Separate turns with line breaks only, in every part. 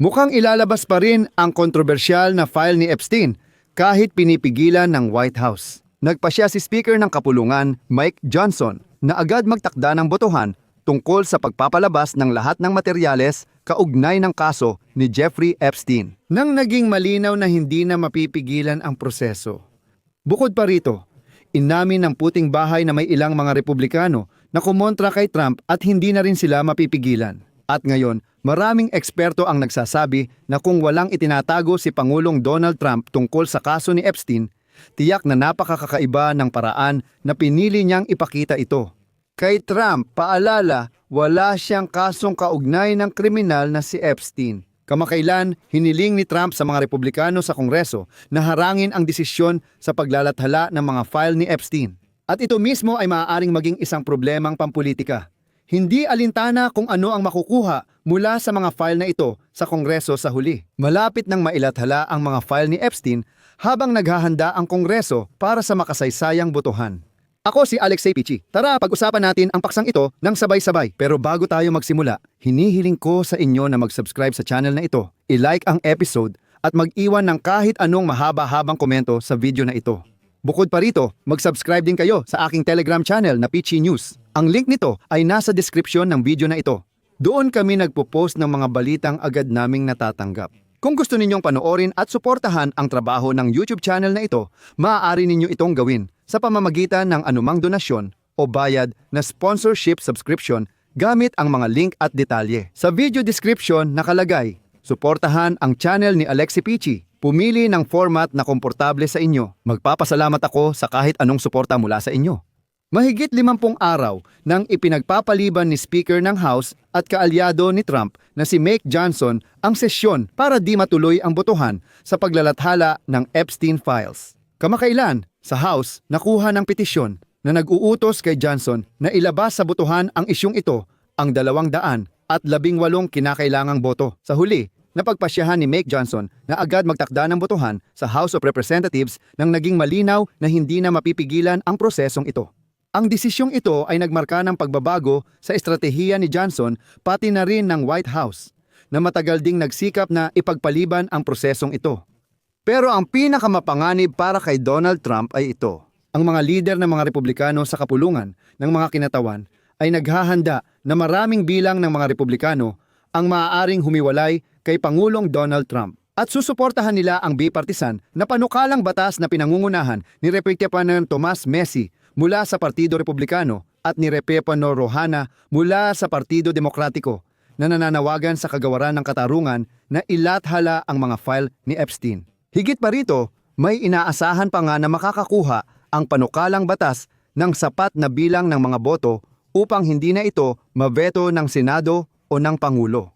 Mukhang ilalabas pa rin ang kontrobersyal na file ni Epstein kahit pinipigilan ng White House. Nagpasya si Speaker ng Kapulungan, Mike Johnson, na agad magtakda ng botohan tungkol sa pagpapalabas ng lahat ng materyales kaugnay ng kaso ni Jeffrey Epstein. Nang naging malinaw na hindi na mapipigilan ang proseso. Bukod pa rito, inamin ng puting bahay na may ilang mga Republikano na kumontra kay Trump at hindi na rin sila mapipigilan. At ngayon, maraming eksperto ang nagsasabi na kung walang itinatago si Pangulong Donald Trump tungkol sa kaso ni Epstein, tiyak na napakakaiba ng paraan na pinili niyang ipakita ito. Kay Trump, paalala, wala siyang kasong kaugnay ng kriminal na si Epstein. Kamakailan, hiniling ni Trump sa mga Republikano sa Kongreso na harangin ang desisyon sa paglalathala ng mga file ni Epstein. At ito mismo ay maaaring maging isang problemang pampulitika. Hindi alintana kung ano ang makukuha mula sa mga file na ito sa Kongreso sa huli. Malapit nang mailathala ang mga file ni Epstein habang naghahanda ang Kongreso para sa makasaysayang botohan. Ako si Alexei Pichi. Tara, pag-usapan natin ang paksang ito ng sabay-sabay. Pero bago tayo magsimula, hinihiling ko sa inyo na mag-subscribe sa channel na ito, i-like ang episode at mag-iwan ng kahit anong mahaba-habang komento sa video na ito. Bukod pa rito, mag-subscribe din kayo sa aking Telegram channel na Pichi News. Ang link nito ay nasa description ng video na ito. Doon kami nagpo-post ng mga balitang agad naming natatanggap. Kung gusto ninyong panoorin at suportahan ang trabaho ng YouTube channel na ito, maaari ninyo itong gawin sa pamamagitan ng anumang donasyon o bayad na sponsorship subscription gamit ang mga link at detalye. Sa video description nakalagay, suportahan ang channel ni Alexei Pichi. Pumili ng format na komportable sa inyo. Magpapasalamat ako sa kahit anong suporta mula sa inyo. Mahigit 50 araw nang ipinagpapaliban ni Speaker ng House at kaalyado ni Trump na si Mike Johnson ang sesyon para di matuloy ang botohan sa paglalathala ng Epstein files. Kamakailan, sa House nakuha ng petisyon na nag-uutos kay Johnson na ilabas sa botohan ang isyung ito ang 218 kinakailangang boto. Sa huli, napagpasyahan ni Mike Johnson na agad magtakda ng botohan sa House of Representatives nang naging malinaw na hindi na mapipigilan ang prosesong ito. Ang desisyong ito ay nagmarka ng pagbabago sa estratehiya ni Johnson pati na rin ng White House na matagal ding nagsikap na ipagpaliban ang prosesong ito. Pero ang pinakamapanganib para kay Donald Trump ay ito. Ang mga lider ng mga Republikano sa kapulungan ng mga kinatawan ay naghahanda na maraming bilang ng mga Republikano ang maaaring humiwalay kay Pangulong Donald Trump. At susuportahan nila ang bipartisan na panukalang batas na pinangungunahan ni Representative Tomas Messi mula sa Partido Republikano at ni Representative Rohana mula sa Partido Demokratiko na nananawagan sa kagawaran ng katarungan na ilathala ang mga file ni Epstein. Higit pa rito, may inaasahan pa nga na makakakuha ang panukalang batas ng sapat na bilang ng mga boto upang hindi na ito maveto ng Senado o ng Pangulo.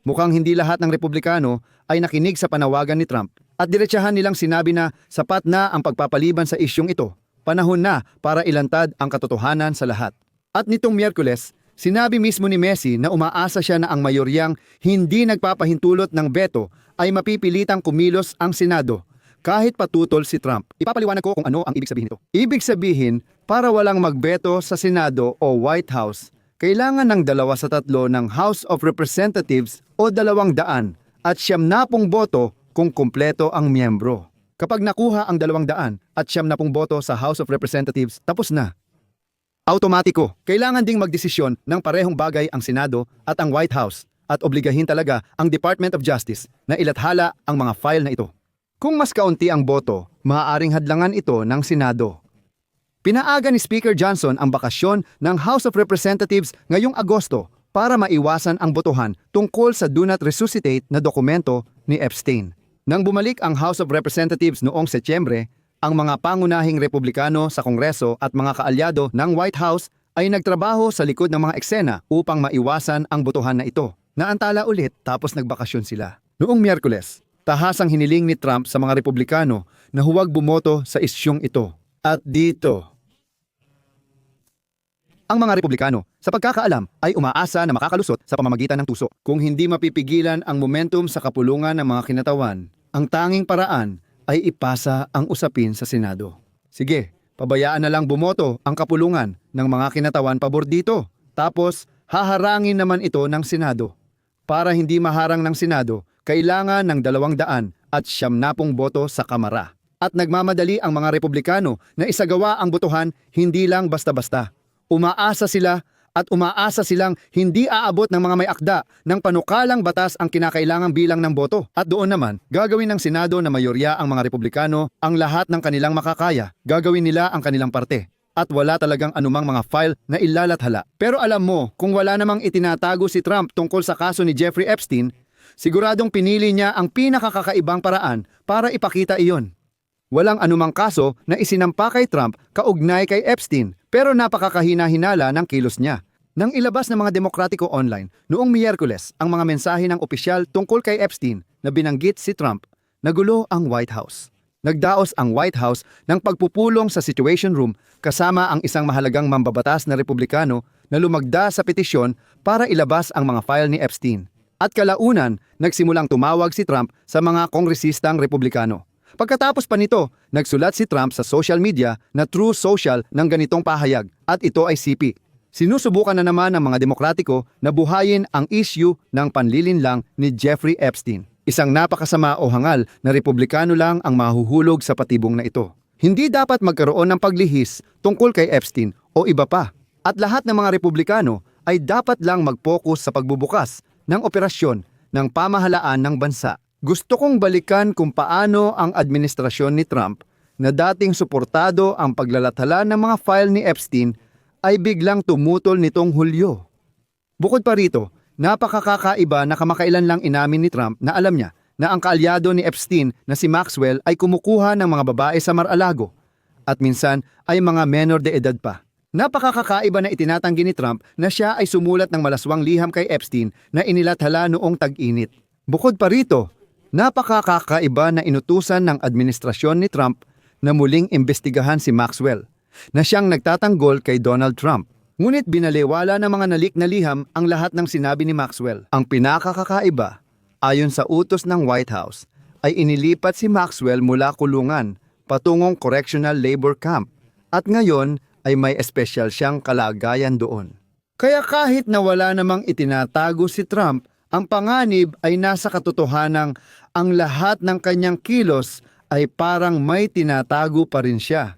Mukhang hindi lahat ng Republikano ay nakinig sa panawagan ni Trump at diretsahan nilang sinabi na sapat na ang pagpapaliban sa isyung ito. Panahon na para ilantad ang katotohanan sa lahat. At nitong Miyerkules, sinabi mismo ni Messi na umaasa siya na ang mayoryang hindi nagpapahintulot ng veto ay mapipilitang kumilos ang Senado kahit patutol si Trump. Ipapaliwanag ko kung ano ang ibig sabihin nito. Ibig sabihin, para walang magbeto sa Senado o White House, kailangan ng 2 sa 3 ng House of Representatives o 200 at 90 boto kung kumpleto ang miyembro. Kapag nakuha ang 200 at 90 boto sa House of Representatives, tapos na. Automatiko, kailangan ding magdesisyon ng parehong bagay ang Senado at ang White House at obligahin talaga ang Department of Justice na ilathala ang mga file na ito. Kung mas kaunti ang boto, maaaring hadlangan ito ng Senado. Pinaaga ni Speaker Johnson ang bakasyon ng House of Representatives ngayong Agosto para maiwasan ang botohan tungkol sa do not resuscitate na dokumento ni Epstein. Nang bumalik ang House of Representatives noong Setyembre, ang mga pangunahing Republikano sa Kongreso at mga kaalyado ng White House ay nagtrabaho sa likod ng mga eksena upang maiwasan ang botohan na ito. Naantala ulit tapos nagbakasyon sila. Noong Miyerkules, tahasang hiniling ni Trump sa mga Republikano na huwag bumoto sa isyung ito. At dito, ang mga Republikano, sa pagkakaalam, ay umaasa na makakalusot sa pamamagitan ng tuso. Kung hindi mapipigilan ang momentum sa kapulungan ng mga kinatawan, ang tanging paraan ay ipasa ang usapin sa Senado. Sige, pabayaan na lang bumoto ang kapulungan ng mga kinatawan pabor dito. Tapos, haharangin naman ito ng Senado. Para hindi maharang ng Senado, kailangan ng 290 boto sa Kamara. At nagmamadali ang mga Republikano na isagawa ang botohan hindi lang basta-basta. Umaasa silang hindi aabot ng mga may akda ng panukalang batas ang kinakailangang bilang ng boto. At doon naman, gagawin ng Senado na mayorya ang mga Republikano ang lahat ng kanilang makakaya. Gagawin nila ang kanilang parte. At wala talagang anumang mga file na ilalathala. Pero alam mo, kung wala namang itinatago si Trump tungkol sa kaso ni Jeffrey Epstein, siguradong pinili niya ang pinakakakaibang paraan para ipakita iyon. Walang anumang kaso na isinampa kay Trump kaugnay kay Epstein, pero napakakahina-hinala ng kilos niya. Nang ilabas ng mga Demokratiko online noong Miyerkules ang mga mensahe ng opisyal tungkol kay Epstein na binanggit si Trump, nagulo ang White House. Nagdaos ang White House ng pagpupulong sa Situation Room kasama ang isang mahalagang mambabatas na Republikano na lumagda sa petisyon para ilabas ang mga file ni Epstein. At kalaunan, nagsimulang tumawag si Trump sa mga kongresistang Republikano. Pagkatapos pa nito, nagsulat si Trump sa social media na True Social ng ganitong pahayag at ito ay CP. Sinusubukan na naman ng mga Demokratiko na buhayin ang issue ng panlilinlang ni Jeffrey Epstein. Isang napakasama o hangal na Republikano lang ang mahuhulog sa patibong na ito. Hindi dapat magkaroon ng paglihis tungkol kay Epstein o iba pa. At lahat ng mga Republikano ay dapat lang mag-focus sa pagbubukas ng operasyon ng pamahalaan ng bansa. Gusto kong balikan kung paano ang administrasyon ni Trump na dating suportado ang paglalathala ng mga file ni Epstein ay biglang tumutol nitong Hulyo. Bukod pa rito, napakakaiba na kamakailan lang inamin ni Trump na alam niya na ang kaalyado ni Epstein na si Maxwell ay kumukuha ng mga babae sa Mar-a-Lago at minsan ay mga menor de edad pa. Napakakaiba na itinatanggi ni Trump na siya ay sumulat ng malaswang liham kay Epstein na inilathala noong tag-init. Bukod pa rito, napakakaiba na inutusan ng administrasyon ni Trump na muling imbestigahan si Maxwell na siyang nagtatanggol kay Donald Trump. Ngunit binaliwala ng mga nalik na liham ang lahat ng sinabi ni Maxwell. Ang pinakakaiba, ayon sa utos ng White House, ay inilipat si Maxwell mula kulungan patungong Correctional Labor Camp at ngayon ay may espesyal siyang kalagayan doon. Kaya kahit na wala namang itinatago si Trump, ang panganib ay nasa katotohanang ang lahat ng kanyang kilos ay parang may tinatago pa rin siya.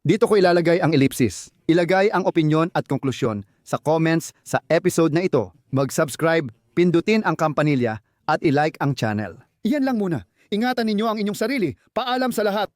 Dito ko ilalagay ang ellipsis. Ilagay ang opinyon at konklusyon sa comments sa episode na ito. Mag-subscribe, pindutin ang kampanilya at ilike ang channel. Iyan lang muna. Ingatan ninyo ang inyong sarili. Paalam sa lahat.